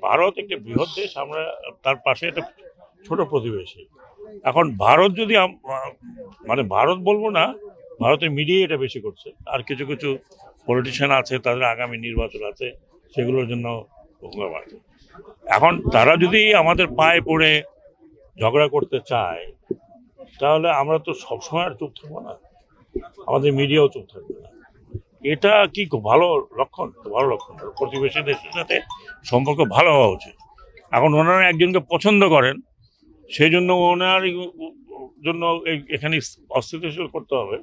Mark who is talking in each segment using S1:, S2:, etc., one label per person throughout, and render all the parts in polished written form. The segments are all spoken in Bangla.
S1: ভারত একটা বৃহৎ দেশ, আমরা তার পাশে একটা ছোট প্রতিবেশী। এখন ভারত যদি মানে ভারত বলবো না, ভারতের মিডিয়া এটা বেশি করছে, আর কিছু কিছু পলিটিশিয়ান আছে, তাদের আগামী নির্বাচন আছে, সেগুলোর জন্য প্রোগ্রাম আছে। এখন তারা যদি আমাদের পায়ে পড়ে ঝগড়া করতে চায়, তাহলে আমরা তো সবসময় আর চুপ থাকবো না, আমাদের মিডিয়াও চুপ থাকবে না। এটা কি খুব ভালো লক্ষণ? ভালো লক্ষণ। প্রতিবেশী দেশের সাথে সম্পর্ক ভালো হওয়া উচিত। এখন ওনারা একজনকে পছন্দ করেন, সেই জন্য ওনার জন্য এখানে অস্থিতিশীল করতে হবে।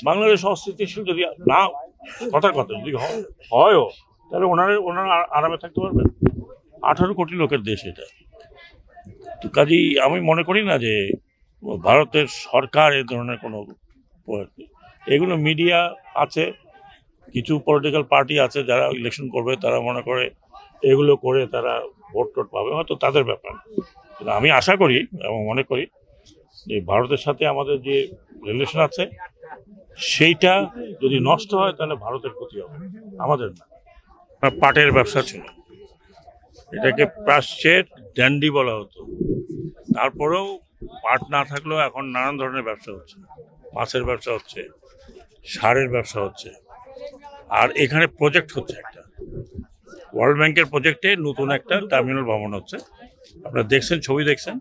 S1: বাংলাদেশ অস্থিতিশীল যদি না, কথার কথা যদি হয়ও, তাহলে ওনারা আরামে থাকতে পারবেন। 18 কোটি লোকের দেশ এটা। তো কাজেই আমি মনে করি না যে ভারতের সরকার এ ধরনের কোনো, এগুলো মিডিয়া আছে, কিছু পলিটিক্যাল পার্টি আছে যারা ইলেকশন করবে, তারা মনে করে এগুলো করে তারা ভোট টোট পাবে, হয়তো তাদের ব্যাপার। কিন্তু আমি আশা করি এবং মনে করি যে ভারতের সাথে আমাদের যে রিলেশন আছে, সেইটা যদি নষ্ট হয় তাহলে ভারতের ক্ষতি হবে, আমাদের না। পাটের ব্যবসা ছিল, এটাকে প্রাচ্যের ড্যান্ডি বলা হতো। তারপরেও পাট না থাকলেও এখন নানান ধরনের ব্যবসা হচ্ছে, মাছের ব্যবসা হচ্ছে, সারের ব্যবসা হচ্ছে। আর এখানে প্রজেক্ট হচ্ছে একটা, ওয়ার্ল্ড ব্যাংকের প্রজেক্টে নতুন একটা টার্মিনাল ভবন হচ্ছে। আপনারা দেখছেন, ছবি দেখছেন।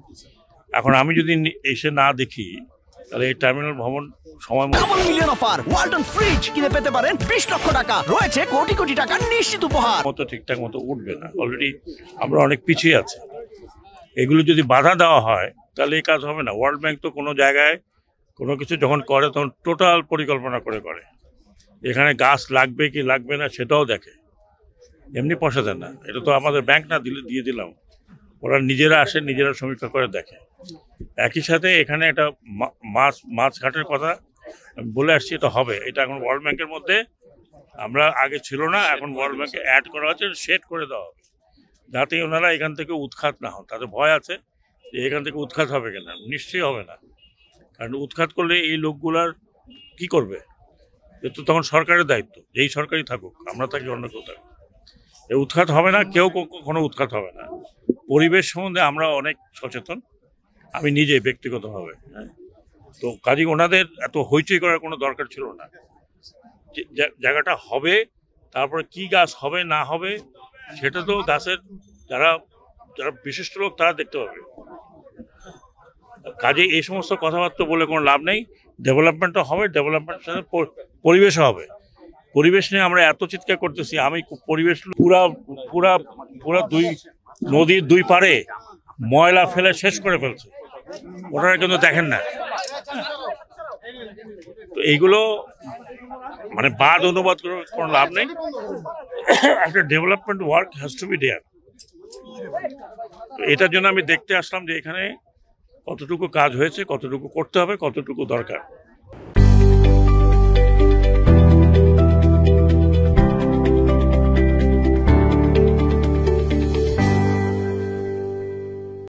S1: এখন আমি যদি এসে না দেখি, তাহলে এই টার্মিনাল ভবন সময়
S2: মিলিয়ন অফার ওয়ালটন ফ্রিজ কিনে পেতে পারেন 20 লক্ষ টাকা, রয়েছে কোটি কোটি টাকার নিশ্চিত উপহার।
S1: মতো ঠিকঠাক মতো উঠবে না, অলরেডি আমরা অনেক পিছিয়ে আছি। এগুলো যদি বাধা দেওয়া হয় তাহলে এই কাজ হবে না। ওয়ার্ল্ড ব্যাংক তো কোনো জায়গায় কোনো কিছু যখন করে তখন টোটাল পরিকল্পনা করে। এখানে গাছ লাগবে কি লাগবে না সেটাও দেখে, এমনি পয়সা দেন না। এটা তো আমাদের ব্যাংক না দিয়ে দিলাম, ওরা নিজেরা আসে, নিজেরা সমীক্ষা করে দেখে। একই সাথে এখানে একটা মাছ ঘাটের কথা বলে আসছি, এটা হবে। এটা এখন ওয়ার্ল্ড ব্যাংকের মধ্যে আমরা আগে ছিল না, এখন ওয়ার্ল্ড ব্যাংকে অ্যাড করা হচ্ছে, সেট করে দেওয়া হবে, যাতে ওনারা এখান থেকে উৎখাত না হন। তাদের ভয় আছে যে এখান থেকে উৎখাত হবে কিনা, নিশ্চয়ই হবে না। কারণ উৎখাত করলে এই লোকগুলার কি করবে? তো তখন সরকারের দায়িত্ব, যেই সরকারই থাকুক, আমরা থাকি অন্য কেউ থাকুক, এই উৎখাত হবে না, কেউ কখনো উৎখাত হবে না। পরিবেশ সম্বন্ধে আমরা অনেক সচেতন, আমি নিজে ব্যক্তিগতভাবে। হ্যাঁ, তো কাজী ওনাদের এত হইচই করার কোনো দরকার ছিল না। জায়গাটা হবে, তারপরে কি গাছ হবে না হবে সেটা তো গাছের যারা বিশিষ্ট লোক তারা দেখতে পাবে। কাজে এই সমস্ত কথাবার্তা বলে কোনো লাভ নেই। ডেভেলপমেন্টও হবে, ডেভেলপমেন্টের সাথে পরিবেশও হবে। পরিবেশ নিয়ে আমরা এত চিৎকার করতেছি, আমি পরিবেশ পুরা পুরা পুরা নদীর দুই পারে ময়লা ফেলে শেষ করে ফেলছে, ওনারা কিন্তু দেখেন না। তো এইগুলো মানে বাদ অনুবাদ করে কোনো লাভ নেই। একটা development work has to be there. এটার জন্য আমি দেখতে আসলাম যে এখানে কতটুকু কাজ হয়েছে, কতটুকু করতে হবে, কতটুকু দরকার।